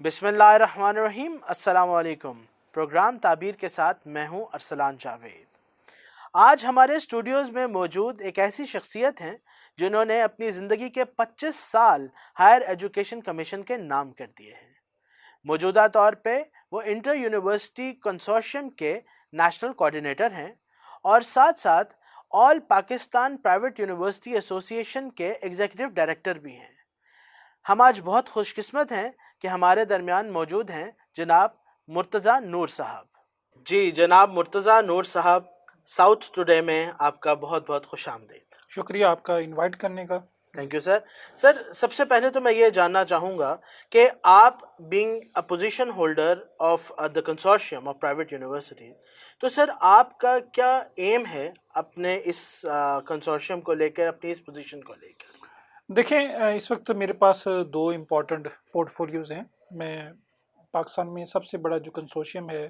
बिस्मिल्लाहिर्रहमानिर्रहीम। अस्सलाम वालेकुम। प्रोग्राम ताबीर के साथ मैं हूं अरसलान जावेद। आज हमारे स्टूडियोज़ में मौजूद एक ऐसी शख्सियत हैं जिन्होंने अपनी ज़िंदगी के 25 साल हायर एजुकेशन कमीशन के नाम कर दिए हैं। मौजूदा तौर पे वो इंटर यूनिवर्सिटी कंसोर्शियम के नेशनल कोऑर्डिनेटर हैं और साथ साथ all Pakistan private university association के एग्जीक्यूटिव डायरेक्टर भी हैं। हम आज बहुत खुशकिस्मत हैं कि हमारे दरमियान मौजूद हैं जनाब मुर्तज़ा नूर साहब। जी जनाब मुर्तज़ा नूर साहब, साउथ टुडे में आपका बहुत बहुत खुश आमदीद। शुक्रिया आपका इनवाइट करने का। Thank you sir. सर सबसे पहले तो मैं ये जानना चाहूँगा कि आप being a position holder of the consortium of private universities, तो सर आपका क्या एम है अपने इस कंसोर्शियम को लेकर, अपनी इस पोजीशन को लेकर? देखें, इस वक्त मेरे पास दो इम्पॉर्टेंट पोर्टफोलियोज़ हैं। मैं पाकिस्तान में सबसे बड़ा जो कंसोर्शियम है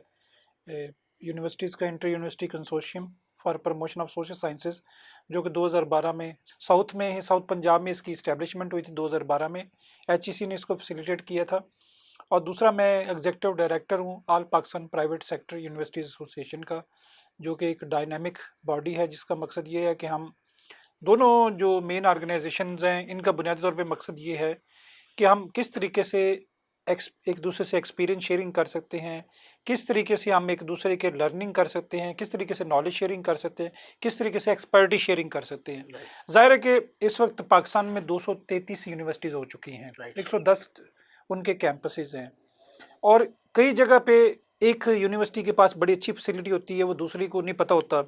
यूनिवर्सिटीज़ का, inter university consortium for promotion of social sciences, जो कि 2012 में साउथ में है, साउथ पंजाब में इसकी इस्टेब्लिशमेंट हुई थी 2012 में। HEC ने इसको फैसिलिटेट किया था। और दूसरा, मैं एग्जीक्यूटिव डायरेक्टर हूँ all Pakistan private sector universities association का, जो कि एक डायनामिक बॉडी है जिसका मकसद ये है कि हम दोनों जो मेन ऑर्गेनाइजेशंस हैं, इनका बुनियादी तौर पे मकसद ये है कि हम किस तरीके से एक दूसरे से एक्सपीरियंस शेयरिंग कर सकते हैं, किस तरीके से हम एक दूसरे के लर्निंग कर सकते हैं, किस तरीके से नॉलेज शेयरिंग कर सकते हैं, किस तरीके से एक्सपर्टी शेयरिंग कर सकते हैं। ज़ाहिर है कि इस वक्त पाकिस्तान में 233 यूनिवर्सिटीज़ हो चुकी हैं, 110 उनके कैंपसेस हैं, और कई जगह पे एक यूनिवर्सिटी के पास बड़ी अच्छी फैसिलिटी होती है, वो दूसरी को नहीं पता होता,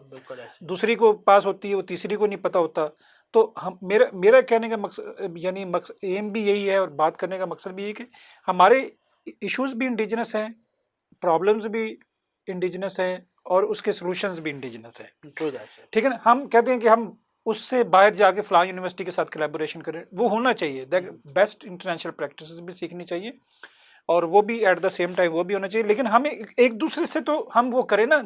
दूसरी को पास होती है, वो तीसरी को नहीं पता होता। तो हम मेरा कहने का मकसद यानी एम भी यही है और बात करने का मकसद भी यही कि हमारे इश्यूज भी इंडिजिनस हैं, प्रॉब्लम्स भी इंडिजिनस हैं, और उसके सॉल्यूशंस भी इंडिजिनस हैं। ठीक है ना। हम कहते हैं कि हम उससे बाहर जाके फलां यूनिवर्सिटी के साथ कोलैबोरेशन करें, वो होना चाहिए। बेस्ट इंटरनेशनल प्रैक्टिसेस भी सीखनी चाहिए, और वो भी एट द सेम टाइम वो भी होना चाहिए। लेकिन हमें एक दूसरे से तो हम वो करें ना,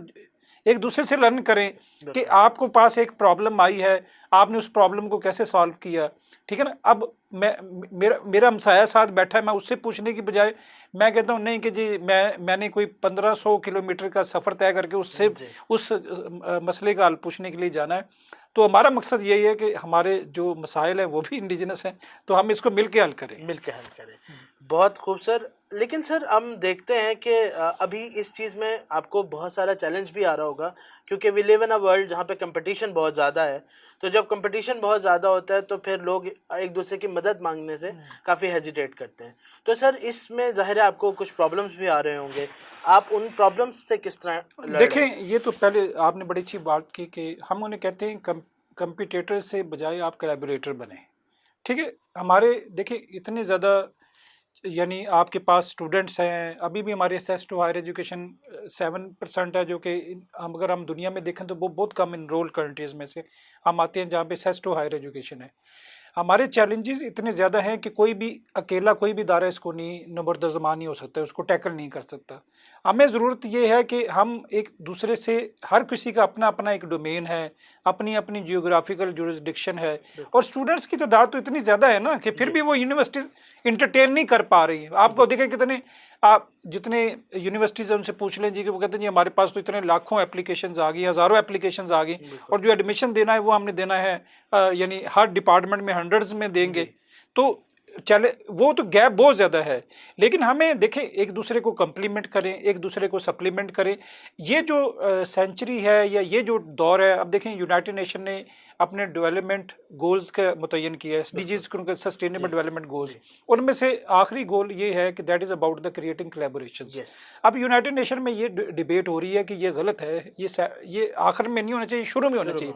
एक दूसरे से लर्न करें कि आपको पास एक प्रॉब्लम आई है, आपने उस प्रॉब्लम को कैसे सॉल्व किया। ठीक है ना। अब मेरा हमसाया साथ बैठा है, मैं उससे पूछने की बजाय मैं कहता हूँ नहीं कि जी मैंने कोई 1500 किलोमीटर का सफ़र तय करके उससे उस मसले का हल पूछने के लिए जाना है। तो हमारा मकसद यही है कि हमारे जो मसाइल हैं वो भी इंडिजिनस हैं, तो हम इसको मिल के हल करें। बहुत खूब सर। लेकिन सर हम देखते हैं कि अभी इस चीज़ में आपको बहुत सारा चैलेंज भी आ रहा होगा, क्योंकि we live in a world जहाँ पे कंपटीशन बहुत ज़्यादा है। तो जब कंपटीशन बहुत ज़्यादा होता है तो फिर लोग एक दूसरे की मदद मांगने से काफ़ी हेजिटेट करते हैं। तो सर इसमें ज़ाहिर है आपको कुछ प्रॉब्लम्स भी आ रहे होंगे, आप उन प्रॉब्लम्स से किस तरह देखें। ये तो पहले आपने बड़ी अच्छी बात की कि हम उन्हें कहते हैं कंपटीटर से बजाय आप कोलैबोरेटर बने। ठीक है। हमारे देखें इतने ज़्यादा यानी आपके पास स्टूडेंट्स हैं, अभी भी हमारे एक्सेस टू हायर एजुकेशन 7% है, जो कि हम अगर हम दुनिया में देखें तो वो बहुत कम इनरोल्ड कंट्रीज़ में से हम आते हैं जहाँ पे एक्सेस टू हायर एजुकेशन है। हमारे चैलेंजेस इतने ज़्यादा हैं कि कोई भी अकेला कोई भी इदारा इसको नहीं नबरदज़मान नहीं हो सकता, उसको टैकल नहीं कर सकता। हमें ज़रूरत ये है कि हम एक दूसरे से, हर किसी का अपना अपना एक डोमेन है, अपनी अपनी जियोग्राफिकल जुरिस्डिक्शन है, और स्टूडेंट्स की तादाद तो इतनी ज़्यादा है ना कि फिर भी वो यूनिवर्सिटीज़ इंटरटेन नहीं कर पा रही हैं। आपको देखें कितने आप जितने यूनिवर्सिटीज़ उनसे पूछ लें जी कि वो कहते हैं जी हमारे पास तो इतने लाखों एप्लीकेशंस आ गई, हज़ारों एप्लीकेशंस आ गई, और जो एडमिशन देना है वो हमने देना है यानी हर डिपार्टमेंट में हंड्रेड्स में देंगे। तो चले वो तो गैप बहुत ज़्यादा है। लेकिन हमें देखें एक दूसरे को कम्प्लीमेंट करें, एक दूसरे को सप्लीमेंट करें। ये जो सेंचुरी है या ये जो दौर है, अब देखें यूनाइटेड नेशन ने अपने डेवलपमेंट गोल्स का मुतय्यन किया है, SDGs सस्टेनेबल डेवलपमेंट गोल्स, उनमें से आखिरी गोल ये है कि that is about the creating collaborations. अब यूनाइटेड नेशन में ये डिबेट हो रही है कि ये गलत है, ये आखिर में नहीं होना चाहिए, शुरू में होना चाहिए।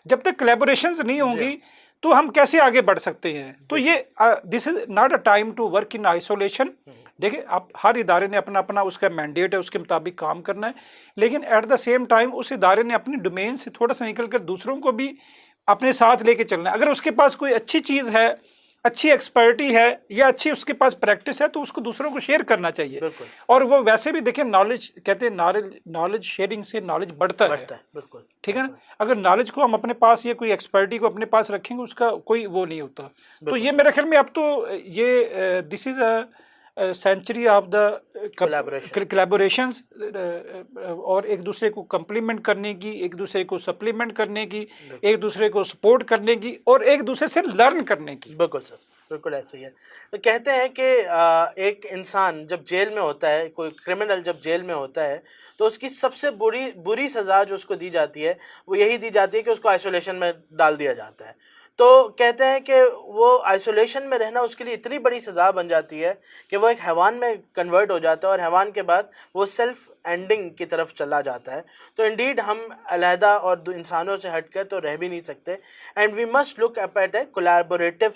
जब तक कोलैबोरेशंस नहीं होंगी तो हम कैसे आगे बढ़ सकते हैं। तो ये this is not a time to work in isolation. देखिए आप हर इदारे ने अपना अपना उसका मैंडेट है, उसके मुताबिक काम करना है, लेकिन एट द सेम टाइम उस इदारे ने अपनी डोमेन से थोड़ा सा निकल कर दूसरों को भी अपने साथ लेके चलना है। अगर उसके पास कोई अच्छी चीज़ है, अच्छी एक्सपर्टी है, या अच्छी उसके पास प्रैक्टिस है, तो उसको दूसरों को शेयर करना चाहिए। और वो वैसे भी देखें, नॉलेज कहते हैं नॉलेज शेयरिंग से नॉलेज बढ़ता है। बिल्कुल ठीक है ना। अगर नॉलेज को हम अपने पास या कोई एक्सपर्टी को अपने पास रखेंगे, उसका कोई वो नहीं होता। तो ये मेरे ख्याल में अब तो ये this is century of the Collaboration. Collaborations, और एक दूसरे को कम्प्लीमेंट करने की, एक दूसरे को सप्लीमेंट करने की, एक दूसरे को सपोर्ट करने की और एक दूसरे से लर्न करने की। बिल्कुल सर, बिल्कुल ऐसे ही है। तो कहते हैं कि एक इंसान जब जेल में होता है, कोई क्रिमिनल जब जेल में होता है, तो उसकी सबसे बुरी सज़ा जो उसको दी जाती है वो यही दी जाती है कि उसको आइसोलेशन में डाल दिया जाता है। तो कहते हैं कि वो आइसोलेशन में रहना उसके लिए इतनी बड़ी सज़ा बन जाती है कि वो एक हैवान में कन्वर्ट हो जाता है और हैवान के बाद वो सेल्फ एंडिंग की तरफ चला जाता है। तो इंडीड हम अलहदा और इंसानों से हटकर तो रह भी नहीं सकते, and we must look at a collaborative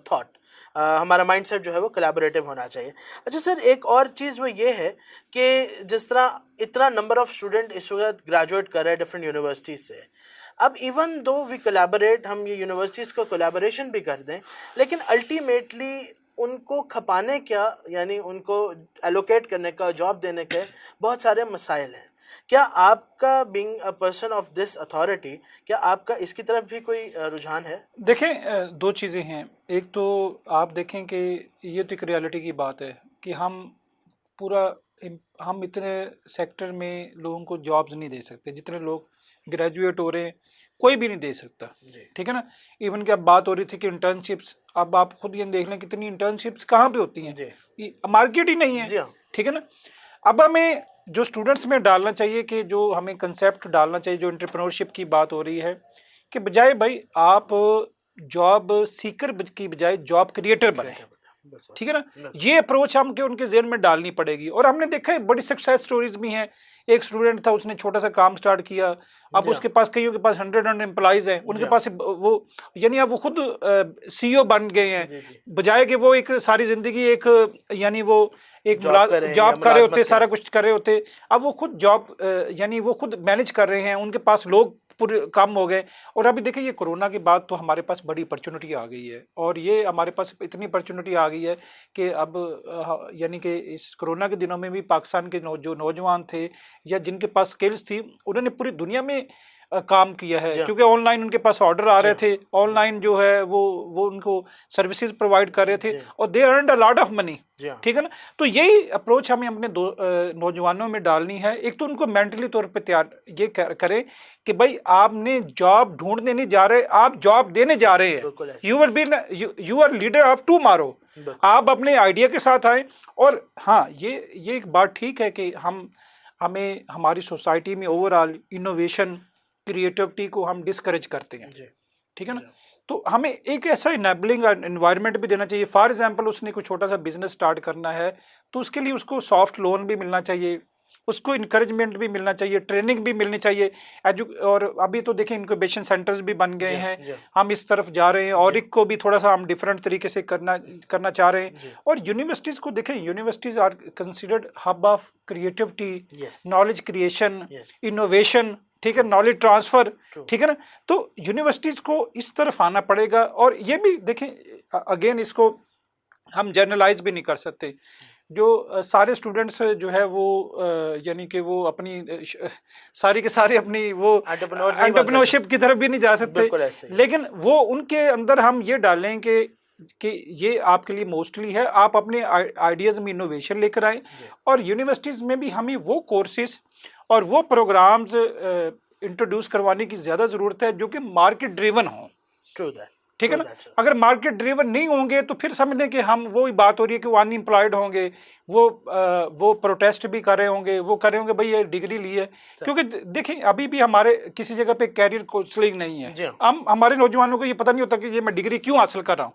thought. हमारा माइंडसेट जो है वो कोलैबोरेटिव होना चाहिए। अच्छा सर, एक और चीज़ वो ये है कि जिस तरह इतना नंबर ऑफ स्टूडेंट इस वक्त ग्रेजुएट कर रहे हैं डिफरेंट यूनिवर्सिटीज़ से, अब इवन दो वी कोलैबोरेट, हम ये यूनिवर्सिटीज़ को कोलैबोरेशन भी कर दें, लेकिन अल्टीमेटली उनको खपाने क्या, यानी उनको एलोकेट करने का, जॉब देने के बहुत सारे मसाइल हैं। क्या आपका being a person of this authority, क्या आपका इसकी तरफ भी कोई रुझान है? देखें, दो चीज़ें हैं। एक तो आप देखें कि ये तो एक रियलिटी की बात है कि हम इतने सेक्टर में लोगों को जॉब्स नहीं दे सकते जितने लोग ग्रेजुएट हो रहे हैं, कोई भी नहीं दे सकता, ठीक है ना। इवन कि अब बात हो रही थी कि इंटर्नशिप्स, अब आप खुद ये देख लें कितनी इंटर्नशिप्स कहाँ पे होती हैं, मार्केट ही नहीं है, ठीक है ना। अब हमें जो स्टूडेंट्स में डालना चाहिए, कि जो हमें कंसेप्ट डालना चाहिए, जो एंटरप्रेन्योरशिप की बात हो रही है, कि बजाय भाई आप जॉब सीकर की बजाय जॉब क्रिएटर बने, ठीक है ना। ये अप्रोच हम के उनके जेहन में डालनी पड़ेगी। और हमने देखा है बड़ी सक्सेस स्टोरीज भी हैं। एक स्टूडेंट था, उसने छोटा सा काम स्टार्ट किया, अब उसके पास कईयों के पास 100 एम्प्लॉइज हैं, उनके पास वो यानी अब वो खुद CEO बन गए हैं, बजाय कि वो एक सारी जिंदगी एक यानी वो एक जॉब कर रहे होते, सारा कुछ कर रहे होते, अब वो खुद जॉब यानी वो खुद मैनेज कर रहे हैं, उनके पास लोग पूरे कम हो गए। और अभी देखिए ये कोरोना के बाद तो हमारे पास बड़ी अपॉर्चुनिटी आ गई है, और ये हमारे पास इतनी अपॉर्चुनिटी आ गई है कि अब यानी कि इस कोरोना के दिनों में भी पाकिस्तान के जो नौजवान थे या जिनके पास स्किल्स थी, उन्होंने पूरी दुनिया में काम किया है, क्योंकि ऑनलाइन उनके पास ऑर्डर आ रहे थे, ऑनलाइन जो है वो उनको सर्विसेज प्रोवाइड कर रहे थे, और they earned a lot of money, ठीक है ना। तो यही अप्रोच हमें अपने नौजवानों में डालनी है। एक तो उनको मेंटली तौर पे तैयार ये करें कि भाई आपने जॉब ढूंढने नहीं जा रहे, आप जॉब देने जा रहे हैं। You are leader of tomorrow. आप अपने आइडिया के साथ आए। और हाँ, ये एक बात ठीक है कि हमें हमारी सोसाइटी में ओवरऑल इनोवेशन, क्रिएटिविटी को हम डिस्करेज करते हैं, ठीक है ना। तो हमें एक ऐसा इनेबलिंग एनवायरनमेंट भी देना चाहिए। फॉर एग्जांपल उसने कोई छोटा सा बिजनेस स्टार्ट करना है, तो उसके लिए उसको सॉफ्ट लोन भी मिलना चाहिए, उसको इनकरेजमेंट भी मिलना चाहिए, ट्रेनिंग भी मिलनी चाहिए। और अभी तो देखें इनक्यूबेशन सेंटर्स भी बन गए हैं, हम इस तरफ जा रहे हैं, और एक को भी थोड़ा सा हम डिफरेंट तरीके से करना चाह रहे हैं। और यूनिवर्सिटीज़ को देखें, universities are considered hub of creativity, knowledge creation, innovation, ठीक है, नॉलेज ट्रांसफ़र, ठीक है ना। तो यूनिवर्सिटीज़ को इस तरफ आना पड़ेगा। और ये भी देखें, अगेन इसको हम जनरलाइज भी नहीं कर सकते। जो सारे स्टूडेंट्स जो है वो यानी कि वो अपनी सारी के सारे अपनी वो एंटरप्रेन्योरशिप की तरफ भी नहीं जा सकते, लेकिन वो उनके अंदर हम ये डालें कि ये आपके लिए मोस्टली है, आप अपने आइडियाज़ में इनोवेशन लेकर आएँ। और यूनिवर्सिटीज़ में भी हमें वो कोर्सेज और वो प्रोग्राम्स इंट्रोड्यूस करवाने की ज़्यादा ज़रूरत है जो कि मार्केट ड्रिवन हों, ठीक है ना। अगर मार्केट ड्रिवन नहीं होंगे तो फिर समझ लें कि हम वही बात हो रही है कि वो अनएम्प्लॉयड होंगे, वो प्रोटेस्ट भी कर रहे होंगे, वो कर रहे होंगे भाई ये डिग्री ली है। क्योंकि देखिए अभी भी हमारे किसी जगह पे कैरियर काउंसलिंग नहीं है। हमारे नौजवानों को ये पता नहीं होता कि ये मैं डिग्री क्यों हासिल कर रहा हूँ,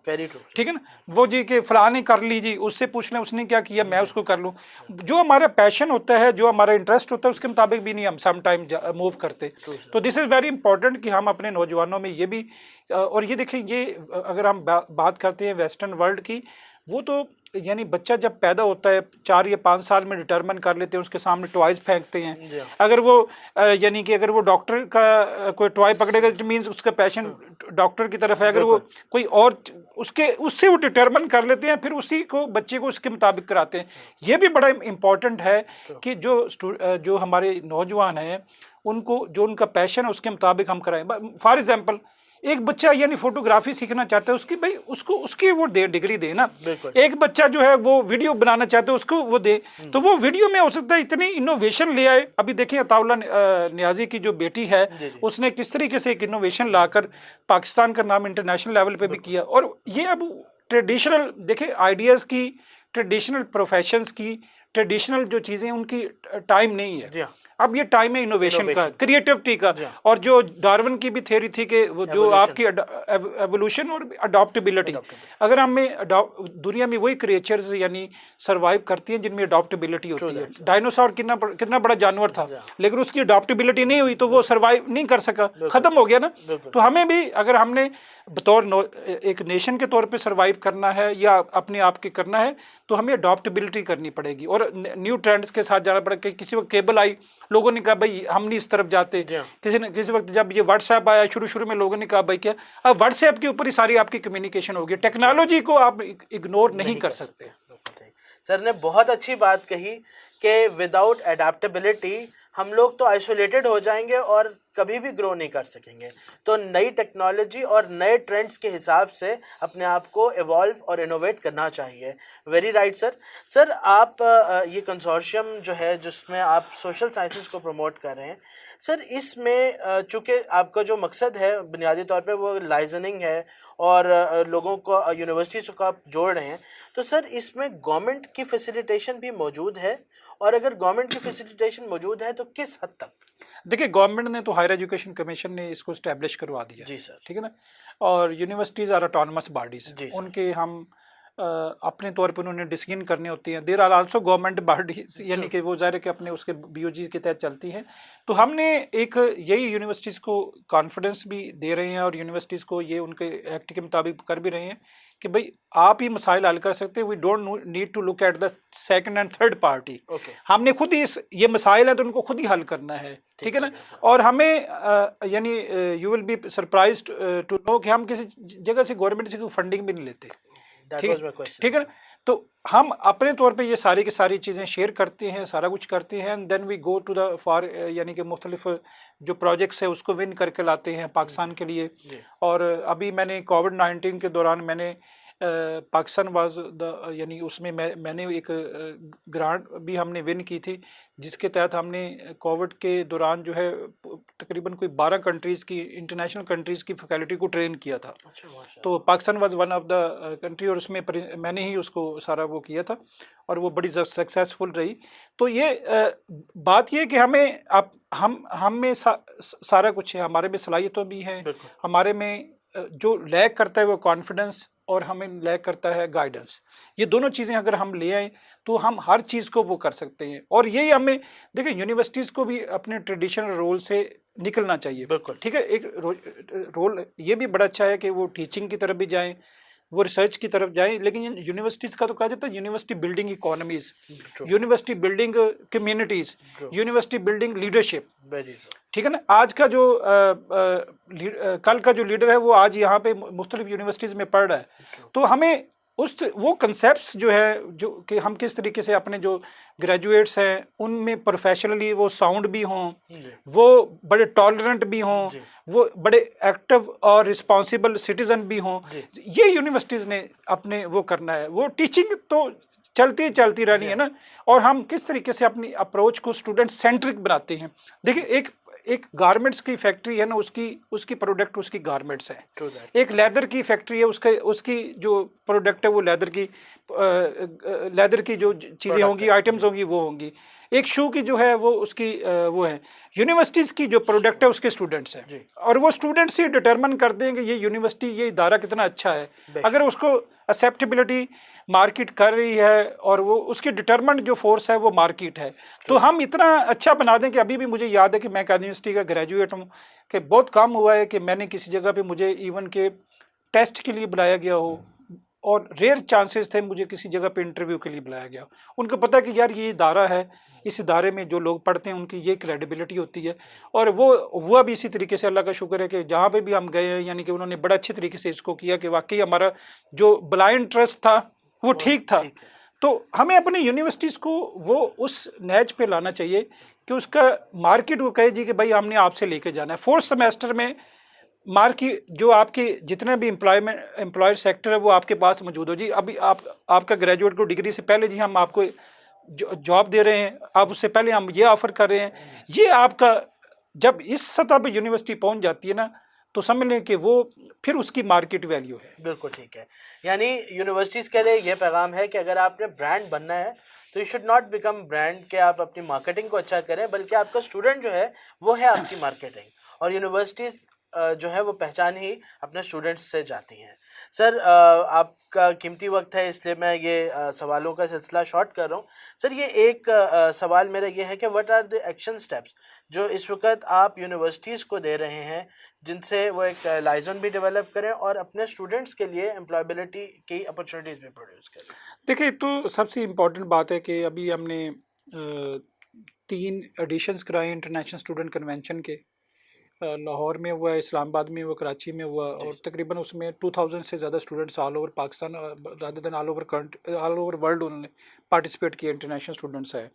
ठीक है ना। वो जी कि फलाने कर लीजिए, उससे पूछ लें उसने क्या किया, मैं उसको कर लूँ। जो हमारा पैशन होता है, जो हमारा इंटरेस्ट होता है, उसके मुताबिक भी नहीं हम सम टाइम मूव करते। तो दिस इज़ वेरी इंपॉर्टेंट कि हम अपने नौजवानों में ये भी, और ये देखिए ये अगर हम बात करते हैं वेस्टर्न वर्ल्ड की, वो तो यानी बच्चा जब पैदा होता है 4 या 5 साल में डिटरमिन कर लेते हैं, उसके सामने टॉयज फेंकते हैं। अगर वो यानी कि अगर वो डॉक्टर का कोई टॉय पकड़ेगा इट मीन्स उसका पैशन डॉक्टर की तरफ है। अगर वो कोई और उससे वो डिटरमिन कर लेते हैं, फिर उसी को बच्चे को उसके मुताबिक कराते हैं। ये भी बड़ा इम्पॉर्टेंट है कि जो हमारे नौजवान हैं उनको जो उनका पैशन है उसके मुताबिक हम कराएं। फॉर एग्जाम्पल एक बच्चा यानी फोटोग्राफी सीखना चाहता है, उसकी भाई उसको उसकी वो दे डिग्री दे ना। बिल्कुल। एक बच्चा जो है वो वीडियो बनाना चाहता है, उसको वो दे, तो वो वीडियो में हो सकता है इतनी इनोवेशन ले आए। अभी देखिए अताउल्ला नियाजी की जो बेटी है, उसने किस तरीके से एक इनोवेशन लाकर पाकिस्तान का नाम इंटरनेशनल लेवल पे भी किया। और ये अब ट्रेडिशनल देखिए आइडियाज़ की, ट्रेडिशनल प्रोफेशंस की, ट्रेडिशनल जो चीज़ें उनकी टाइम नहीं है। अब ये टाइम है इनोवेशन का, क्रिएटिविटी का। और जो डार्विन की भी थ्योरी थी कि वो जो आपकी एवोल्यूशन और अडॉप्टेबिलिटी, अगर हमें दुनिया में वही क्रिएचर्स यानी सरवाइव करती हैं जिनमें अडॉप्टेबिलिटी होती है। डायनासोर कितना बड़ा जानवर था, लेकिन उसकी अडॉप्टेबिलिटी नहीं हुई तो वो सरवाइव नहीं कर सका, खत्म हो गया ना। तो हमें भी अगर हमने बतौर एक नेशन के तौर पे सरवाइव करना है या अपने आप के करना है, तो हमें अडॉप्टेबिलिटी करनी पड़ेगी और न्यू ट्रेंड्स के साथ जाना पड़ेगा। किसी वक्त केबल आई, लोगों ने कहा भाई हम नहीं इस तरफ जाते। किसी वक्त जब ये व्हाट्सएप आया, शुरू में लोगों ने कहा भाई क्या, अब व्हाट्सएप के ऊपर ही सारी आपकी कम्युनिकेशन होगी। टेक्नोलॉजी को आप इग्नोर नहीं कर सकते। सर ने बहुत अच्छी बात कही कि विदाउट एडेप्टेबिलिटी हम लोग तो आइसोलेटेड हो जाएंगे और कभी भी ग्रो नहीं कर सकेंगे। तो नई टेक्नोलॉजी और नए ट्रेंड्स के हिसाब से अपने आप को इवॉल्व और इनोवेट करना चाहिए। Very right sir. सर आप ये कंसोर्शियम जो है जिसमें आप सोशल साइंसेस को प्रमोट कर रहे हैं सर, इसमें चूँकि आपका जो मकसद है बुनियादी तौर पे वो लाइजनिंग है और लोगों को यूनिवर्सिटीज़ को आप जोड़ रहे हैं, तो सर इसमें गवर्नमेंट की फैसिलिटेशन भी मौजूद है? और अगर गवर्नमेंट की फैसिलिटेशन मौजूद है तो किस हद तक? देखिए गवर्नमेंट ने तो हायर एजुकेशन कमीशन ने इसको स्टैब्लिश करवा दिया। जी सर। ठीक है ना। और यूनिवर्सिटीज़ आर ऑटोनमस बॉडीज, उनके हम अपने तौर पर उन्होंने डिसीजन करने होती हैं। There are also government bodies, यानी कि वो ज़ाहिर है कि अपने उसके बीओजी के तहत चलती हैं। तो हमने एक यही यूनिवर्सिटीज़ को कॉन्फिडेंस भी दे रहे हैं और यूनिवर्सिटीज़ को ये उनके एक्ट के मुताबिक कर भी रहे हैं कि भाई आप ही मसाइल हल कर सकते हैं। We don't need to look at the second and third party. हमने खुद ही ये मसाइल हैं तो उनको खुद ही हल करना है। ठीक है ना। और हमें यानी you will be surprised to know कि हम किसी जगह से गवर्नमेंट से कोई फंडिंग भी नहीं लेते। ठीक है। तो हम अपने तौर पे ये सारी की सारी चीज़ें शेयर करते हैं, सारा कुछ करते हैं, and then we go to the for यानी कि मुख्तलिफ जो प्रोजेक्ट्स है उसको विन करके लाते हैं पाकिस्तान के लिए। और अभी मैंने कोविड-19 के दौरान मैंने पाकिस्तान वाज द यानी उसमें मैंने एक ग्रांट भी हमने विन की थी, जिसके तहत हमने कोविड के दौरान जो है तकरीबन कोई 12 कंट्रीज़ की इंटरनेशनल कंट्रीज़ की फैकल्टी को ट्रेन किया था। तो Pakistan was one of the country और उसमें मैंने ही उसको सारा वो किया था और वो बड़ी सक्सेसफुल रही। तो ये बात ये कि हमें अब हम में सारा कुछ है, हमारे में सलाहियतों भी हैं, हमारे में जो लैक करता है वो कॉन्फिडेंस और हमें लैक करता है गाइडेंस। ये दोनों चीज़ें अगर हम ले आए तो हम हर चीज़ को वो कर सकते हैं। और यही हमें देखिए यूनिवर्सिटीज़ को भी अपने ट्रेडिशनल रोल से निकलना चाहिए। बिल्कुल ठीक है। एक रोल ये भी बड़ा अच्छा है कि वो टीचिंग की तरफ भी जाएं, वो रिसर्च की तरफ जाएं, लेकिन यूनिवर्सिटीज़ का तो कहा जाता है university building economies, university building communities, university building leadership. ठीक है ना। आज का जो कल का जो लीडर है वो आज यहाँ पे मुख्तलिफ यूनिवर्सिटीज़ में पढ़ रहा है। तो हमें वो कंसेप्ट्स जो है जो कि हम किस तरीके से अपने जो ग्रेजुएट्स हैं उनमें प्रोफेशनली वो साउंड भी हों, वो बड़े टॉलरेंट भी हों, वो बड़े एक्टिव और रिस्पॉन्सिबल सिटीज़न भी हों, ये यूनिवर्सिटीज़ ने अपने वो करना है। वो टीचिंग तो चलती रहनी है ना। और हम किस तरीके से अपनी अप्रोच को स्टूडेंट सेंट्रिक बनाते हैं। देखिए एक गारमेंट्स की फैक्ट्री है ना, उसकी प्रोडक्ट उसकी गारमेंट्स है। एक लेदर की फैक्ट्री है, उसकी जो प्रोडक्ट है वो लेदर की जो चीज़ें होंगी, आइटम्स होंगी वो होंगी। एक शू की जो है वो उसकी वो है। यूनिवर्सिटीज़ की जो प्रोडक्ट है उसके स्टूडेंट्स हैं और वो स्टूडेंट्स ही डिटरमिन करते हैं कि ये यूनिवर्सिटी ये इदारा कितना अच्छा है। अगर उसको एक्सेप्टेबिलिटी मार्केट कर रही है और वो उसकी डिटरमिनेंट जो फोर्स है वो मार्केट है, तो हम इतना अच्छा बना दें कि अभी भी मुझे याद है कि मैं यूनिवर्सिटी का ग्रेजुएट हूँ कि बहुत कम हुआ है कि मैंने किसी जगह पे मुझे इवन के टेस्ट के लिए बुलाया गया हो और रेयर चांसेस थे मुझे किसी जगह पे इंटरव्यू के लिए बुलाया गया। उनको पता कि यार ये इदारा है, इस इदारे में जो लोग पढ़ते हैं उनकी ये क्रेडिबिलिटी होती है। और वो हुआ भी इसी तरीके से। अल्लाह का शुक्र है कि जहाँ पे भी हम गए हैं यानी कि उन्होंने बड़ा अच्छे तरीके से इसको किया कि वाकई हमारा जो ब्लाइंड ट्रस्ट था वो ठीक था। तो हमें अपनी यूनिवर्सिटीज़ को वो उस नैज पे लाना चाहिए कि उसका मार्केट वो कहे जी कि भाई हमने आपसे लेके जाना है। 4th सेमेस्टर में मार्केट जो आपके जितने भी एम्प्लॉयर सेक्टर है वो आपके पास मौजूद हो जी। अभी आपका ग्रेजुएट को डिग्री से पहले जी हम आपको जॉब दे रहे हैं, आप उससे पहले हम ये ऑफर कर रहे हैं। ये आपका जब इस सतह पे यूनिवर्सिटी पहुंच जाती है ना, तो समझ लें कि वो फिर उसकी मार्केट वैल्यू है। बिल्कुल ठीक है। यानी यूनिवर्सिटीज़ के लिए ये पैगाम है कि अगर आपने ब्रांड बनना है तो you should not become brand के आप अपनी मार्केटिंग को अच्छा करें, बल्कि आपका स्टूडेंट जो है वो है आपकी मार्केटिंग। और यूनिवर्सिटीज़ जो है वो पहचान ही अपने स्टूडेंट्स से जाती हैं। सर आपका कीमती वक्त है, इसलिए मैं ये सवालों का सिलसिला शॉर्ट कर रहा हूँ। सर ये एक सवाल मेरा ये है कि what are the action steps जो इस वक्त आप यूनिवर्सिटीज़ को दे रहे हैं, जिनसे वो एक लाइजन भी डेवलप करें और अपने स्टूडेंट्स के लिए एम्प्लॉयबिलिटी की अपॉर्चुनिटीज़ भी प्रोड्यूस करें। देखिए, तो सबसे इम्पोर्टेंट बात है कि अभी हमने 3 एडिशंस कराए इंटरनेशनल स्टूडेंट कन्वेंशन के। लाहौर में हुआ, इस्लामाबाद में हुआ, कराची में हुआ, और तकरीबन उसमें 2000 से ज़्यादा students all over Pakistan rather than all over world उन्होंने पार्टिसिपेट किया। इंटरनेशनल स्टूडेंट्स है।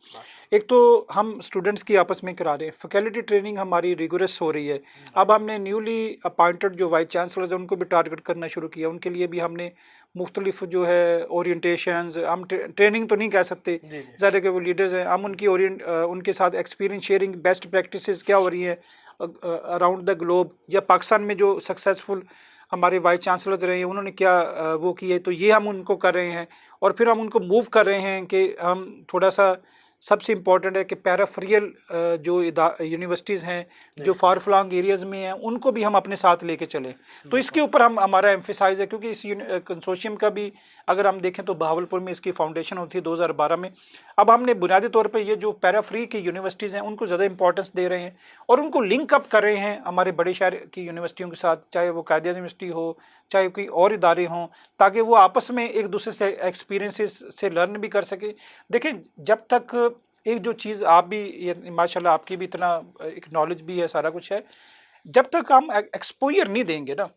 एक तो हम स्टूडेंट्स की आपस में करा रहे हैं, फैकल्टी ट्रेनिंग हमारी रिगोरस हो रही है। अब हमने न्यूली अपॉइंटेड जो वाइस चांसलर्स हैं उनको भी टारगेट करना शुरू किया। उनके लिए भी हमने मुख्तलिफ जो है ओरिएंटेशंस, हम ट्रेनिंग तो नहीं कह सकते, ज़्यादा के वो लीडर्स हैं, हम उनके साथ एक्सपीरियंस शेयरिंग, बेस्ट प्रैक्टिसेस क्या हो रही हैं अराउंड द ग्लोब, या पाकिस्तान में जो सक्सेसफुल हमारे वाइस चांसलर्स रहे हैं उन्होंने क्या वो किए, तो ये हम उनको कर रहे हैं। और फिर हम उनको मूव कर रहे हैं कि हम थोड़ा सा, सबसे इम्पॉर्टेंट है कि पैराफरियल जो यूनिवर्सिटीज़ हैं जो फार फ्लॉन्ग एरियाज़ में हैं उनको भी हम अपने साथ लेके चलें। तो इसके ऊपर हमारा एम्फेसाइज है, क्योंकि इस कंसोर्शियम का भी अगर हम देखें तो बहावलपुर में इसकी फाउंडेशन होती है 2012 में। अब हमने बुनियादी तौर पे ये जो पैराफ्री की यूनिवर्सिटीज़ हैं उनको ज़्यादा इंपॉर्टेंस दे रहे हैं और उनको लिंक अप कर रहे हैं हमारे बड़े शहर की यूनिवर्सिटियों के साथ, चाहे वो कायदा यूनिवर्सिटी हो, चाहे कोई और इदारे हों, ताकि वो आपस में एक दूसरे से एक्सपीरियंसेस से लर्न भी कर सके। देखिए, जब तक एक जो चीज़ आप भी, ये माशाल्लाह आपकी भी इतना एक नॉलेज भी है, सारा कुछ है, जब तक हम एक्सपोजर नहीं देंगे ना,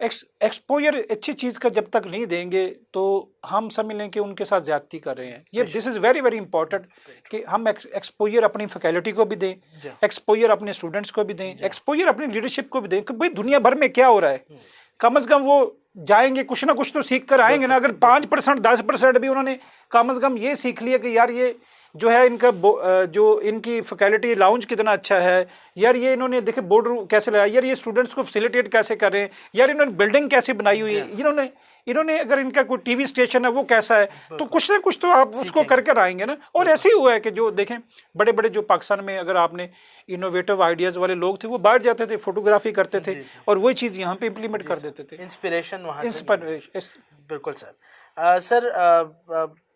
एक्सपोजर अच्छी चीज़ का जब तक नहीं देंगे तो हम समझ लें कि उनके साथ ज्यादती कर रहे हैं। ये this is very very important कि हम एक्सपोजर अपनी फैकल्टी को भी दें, एक्सपोजर अपने स्टूडेंट्स को भी दें, एक्सपोजर अपनी लीडरशिप को भी दें कि भाई दुनिया भर में क्या हो रहा है। कम से कम वो जाएंगे, कुछ ना कुछ तो सीख कर आएंगे ना। अगर 5% 10% भी उन्होंने कम से कम ये सीख लिया कि यार ये जो है इनका जो इनकी फैकल्टी लाउंज कितना अच्छा है, यार ये इन्होंने देखे बोर्ड रूम कैसे लगाया, यार ये स्टूडेंट्स को फैसिलिटेट कैसे कर रहे हैं, यार इन्होंने बिल्डिंग कैसे बनाई हुई है, इन्होंने अगर इनका कोई टीवी स्टेशन है वो कैसा है, तो कुछ ना कुछ तो आप उसको कर कर आएंगे ना। और ऐसे ही हुआ है कि जो देखें बड़े बड़े जो पाकिस्तान में अगर आपने इनोवेटिव आइडियाज़ वाले लोग थे वो बाहर जाते थे, फोटोग्राफी करते थे और वही चीज़ यहाँ पे इम्प्लीमेंट कर देते थे। इंस्पिरेशन वहाँ इंस्पिरेशन, बिल्कुल सर। सर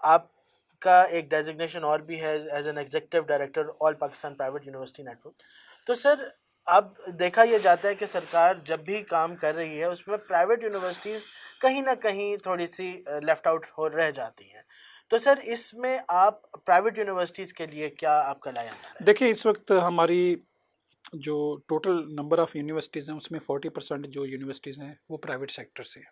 आपका एक डेजिग्नेशन और भी है as an executive director all Pakistan private university network. तो सर अब देखा यह जाता है कि सरकार जब भी काम कर रही है उसमें प्राइवेट यूनिवर्सिटीज़ कहीं ना कहीं थोड़ी सी लेफ्ट आउट हो रह जाती हैं। तो सर इसमें आप प्राइवेट यूनिवर्सिटीज़ के लिए क्या आपका लाया है? देखिए, इस वक्त हमारी जो टोटल नंबर ऑफ़ यूनिवर्सिटीज़ हैं उसमें 40% जो यूनिवर्सिटीज़ हैं वो प्राइवेट सेक्टर से हैं,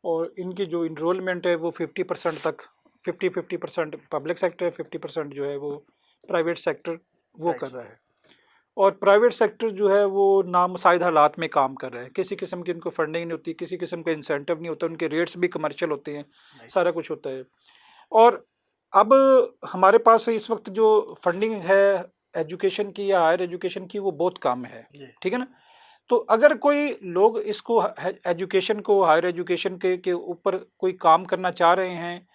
और इनकी जो इनरोलमेंट है वो 50% तक 50% पब्लिक सेक्टर है, 50% जो है वो प्राइवेट सेक्टर वो कर रहा है। और प्राइवेट सेक्टर जो है वो नामुसाइद हालात में काम कर रहा है, किसी किस्म की इनको फंडिंग नहीं होती, किसी किस्म का इंसेंटिव नहीं होता, उनके रेट्स भी कमर्शियल होते हैं, सारा कुछ होता है। और अब हमारे पास इस वक्त जो फंडिंग है एजुकेशन की या हायर एजुकेशन की वो बहुत कम है, ठीक है ना। तो अगर कोई लोग इसको एजुकेशन को, हायर एजुकेशन के ऊपर कोई काम करना चाह रहे हैं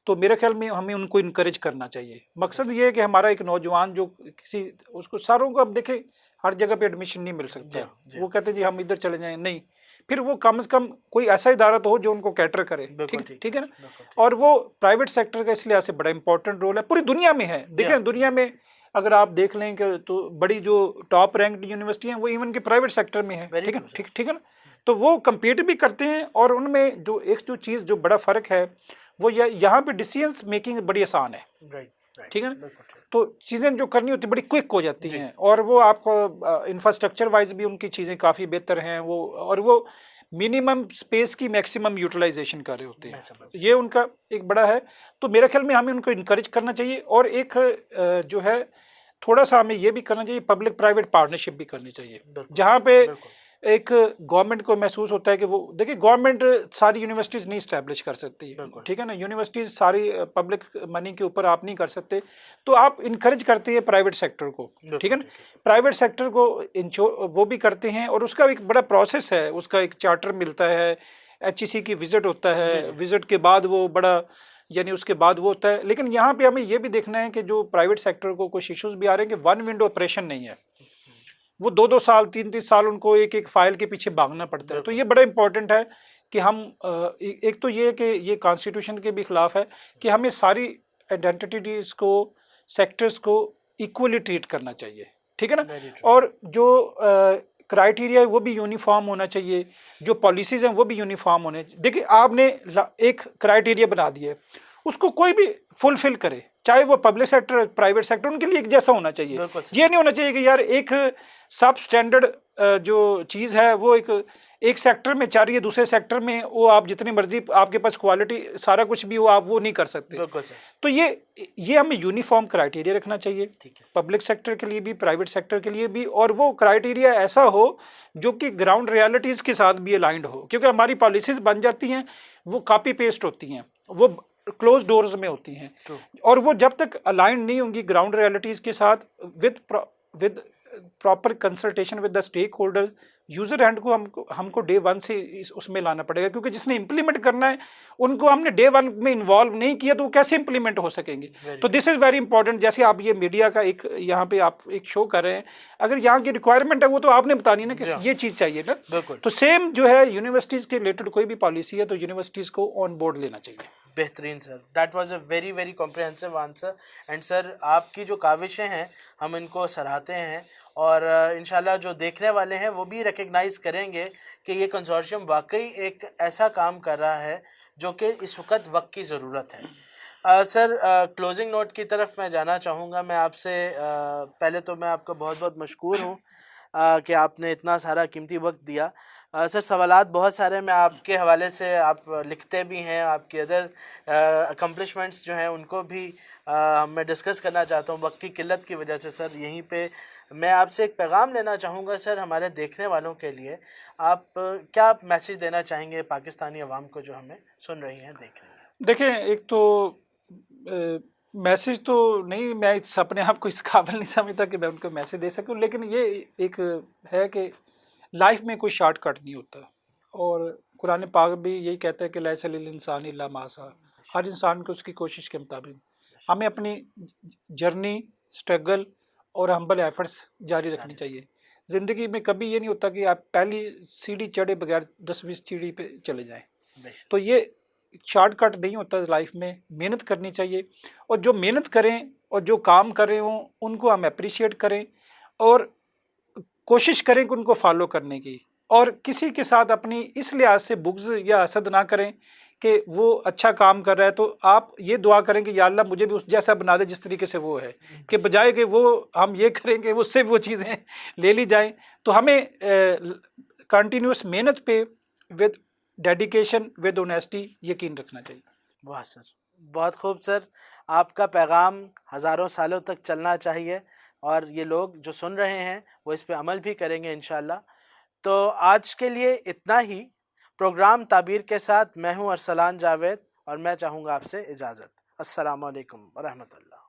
तो मेरे ख्याल में हमें उनको इनकरेज करना चाहिए। मकसद ये है कि हमारा एक नौजवान जो किसी उसको सारों को, अब देखें हर जगह पे एडमिशन नहीं मिल सकता, वो कहते हैं जी हम इधर चले जाएं, नहीं, फिर वो कम से कम कोई ऐसा इदारा तो हो जो उनको कैटर करे, ठीक है ना। और वो प्राइवेट सेक्टर का इसलिए ऐसे बड़ा इंपॉर्टेंट रोल है, पूरी दुनिया में है। देखें दुनिया में अगर आप देख लें कि तो बड़ी जो टॉप रैंक्ड यूनिवर्सिटी हैं वो इवन के प्राइवेट सेक्टर में है, ठीक है ना। तो वो कम्पीट भी करते हैं और उनमें जो एक जो चीज़ जो बड़ा फ़र्क है वो यहाँ पे डिसीजंस मेकिंग बड़ी आसान है, ठीक है ना। तो चीज़ें जो करनी होती बड़ी क्विक हो जाती हैं और वो आपको इंफ्रास्ट्रक्चर वाइज भी उनकी चीज़ें काफ़ी बेहतर हैं वो, और वो मिनिमम स्पेस की मैक्सिमम यूटिलाइजेशन कर रहे होते हैं, ये उनका एक बड़ा है। तो मेरे ख्याल में हमें उनको इनकरेज करना चाहिए और एक जो है थोड़ा सा हमें ये भी करना चाहिए, पब्लिक प्राइवेट पार्टनरशिप भी करनी चाहिए, जहाँ पे एक गवर्नमेंट को महसूस होता है कि वो देखिए गवर्नमेंट सारी यूनिवर्सिटीज़ नहीं इस्टेब्लिश कर सकती है, ठीक है ना, यूनिवर्सिटीज़ सारी पब्लिक मनी के ऊपर आप नहीं कर सकते, तो आप इनकरेज करते हैं प्राइवेट सेक्टर को, ठीक है ना, प्राइवेट सेक्टर को वो भी करते हैं और उसका एक बड़ा प्रोसेस है, उसका एक चार्टर मिलता है, HEC की विजिट होता है, विजिट के बाद वो बड़ा यानी उसके बाद वो होता है। लेकिन यहाँ पे हमें ये भी देखना है कि जो प्राइवेट सेक्टर को कुछ इश्यूज भी आ रहे हैं कि वन विंडो ऑपरेशन नहीं है, वो 2-2 साल 3-3 साल उनको एक एक फाइल के पीछे भागना पड़ता है। तो ये बड़ा इंपॉर्टेंट है कि हम एक तो ये कि ये कॉन्स्टिट्यूशन के भी खिलाफ है कि हमें सारी आइडेंटिटीज को, सेक्टर्स को इक्वली ट्रीट करना चाहिए, ठीक है ना, और जो क्राइटेरिया है वो भी यूनिफॉर्म होना चाहिए, जो पॉलिसीज़ हैं वो भी यूनिफॉर्म होने चाहिए। देखिए आपने एक क्राइटेरिया बना दिया है, उसको कोई भी फुलफिल करे, चाहे वो पब्लिक सेक्टर प्राइवेट सेक्टर, उनके लिए एक जैसा होना चाहिए। ये नहीं होना चाहिए कि यार एक सब स्टैंडर्ड जो चीज़ है वो एक सेक्टर में चाह रही है, दूसरे सेक्टर में वो आप जितनी मर्जी आपके पास क्वालिटी सारा कुछ भी हो, आप वो नहीं कर सकते। तो ये हमें यूनिफॉर्म क्राइटेरिया रखना चाहिए, पब्लिक सेक्टर के लिए भी, प्राइवेट सेक्टर के लिए भी, और वो क्राइटेरिया ऐसा हो जो कि ग्राउंड रियलिटीज़ के साथ भी अलाइंड हो, क्योंकि हमारी पॉलिसीज़ बन जाती हैं वो कॉपी पेस्ट होती हैं, वो क्लोज डोर्स में होती हैं, और वो जब तक अलाइंड नहीं होंगी ग्राउंड रियलिटीज़ के साथ with proper consultation with the stakeholders, यूज़र हैंड को हमको डे वन से उसमें लाना पड़ेगा, क्योंकि जिसने इम्प्लीमेंट करना है उनको हमने डे वन में इन्वॉल्व नहीं किया तो वो कैसे इम्प्लीमेंट हो सकेंगे। तो दिस इज़ वेरी इंपॉर्टेंट। जैसे आप ये मीडिया का एक यहाँ पे आप एक शो कर रहे हैं, अगर यहाँ की रिक्वायरमेंट है वो तो आपने बतानी ना कि ये चीज़ चाहिए ना, तो सेम जो है यूनिवर्सिटीज़ के रिलेटेड कोई भी पॉलिसी है तो यूनिवर्सिटीज़ को ऑन बोर्ड लेना चाहिए। बेहतरीन sir, that was a very very comprehensive answer. And sir आपकी जो काविशें हैं हम इनको सराहते हैं, और इंशाल्लाह जो देखने वाले हैं वो भी रिकग्नाइज़ करेंगे कि ये कंसोर्शियम वाकई एक ऐसा काम कर रहा है जो कि इस वक्त की ज़रूरत है। सर क्लोजिंग नोट की तरफ मैं जाना चाहूँगा। मैं आपसे पहले तो मैं आपका बहुत बहुत मशकूर हूँ कि आपने इतना सारा कीमती वक्त दिया। सर सवालात बहुत सारे मैं आपके हवाले से, आप लिखते भी हैं, आपकी अदर अकम्पलिशमेंट्स जो हैं उनको भी मैं डिस्कस करना चाहता हूँ, वक्त की किल्लत की वजह से। सर यहीं पे मैं आपसे एक पैगाम लेना चाहूँगा सर, हमारे देखने वालों के लिए आप क्या मैसेज देना चाहेंगे पाकिस्तानी अवाम को जो हमें सुन रही हैं, देख रही हैं? देखें, एक तो मैसेज तो नहीं, मैं अपने आप को इस काबिल नहीं समझता कि मैं उनको मैसेज दे सकूं, लेकिन ये एक है कि लाइफ में कोई शॉर्टकट नहीं होता, और कुरान पाक भी यही कहता है कि लैसा लिल इंसान इल्ला मा सा, हर इंसान को उसकी कोशिश के मुताबिक हमें अपनी जर्नी, स्ट्रगल और हम्बल एफर्ट्स जारी रखनी चाहिए। ज़िंदगी में कभी ये नहीं होता कि आप पहली सीढ़ी चढ़े बगैर 10वीं सीढ़ी पे चले जाएं, तो ये शॉर्टकट नहीं होता लाइफ में, मेहनत करनी चाहिए, और जो मेहनत करें और जो काम कर रहे हों उनको हम अप्रिशिएट करें और कोशिश करें कि उनको फॉलो करने की, और किसी के साथ अपनी इस लिहाज से बुग़्ज़ या हसद ना करें कि वो अच्छा काम कर रहा है तो आप ये दुआ करें कि या अल्लाह मुझे भी उस जैसा बना दे जिस तरीके से वो है, कि बजाय कि वो हम ये करेंगे उससे भी वो चीज़ें ले ली जाएं। तो हमें कंटिन्यूस मेहनत पे विद डेडिकेशन, विद ऑनेस्टी यकीन रखना चाहिए। वाह सर, बहुत खूब सर, आपका पैगाम हज़ारों सालों तक चलना चाहिए, और ये लोग जो सुन रहे हैं वो इस पे अमल भी करेंगे इंशाल्लाह। तो आज के लिए इतना ही। प्रोग्राम ताबीर के साथ मैं हूं अरसलान जावेद, और मैं चाहूँगा आपसे इजाज़त। अस्सलामु अलैकुम व रहमतुल्लाह।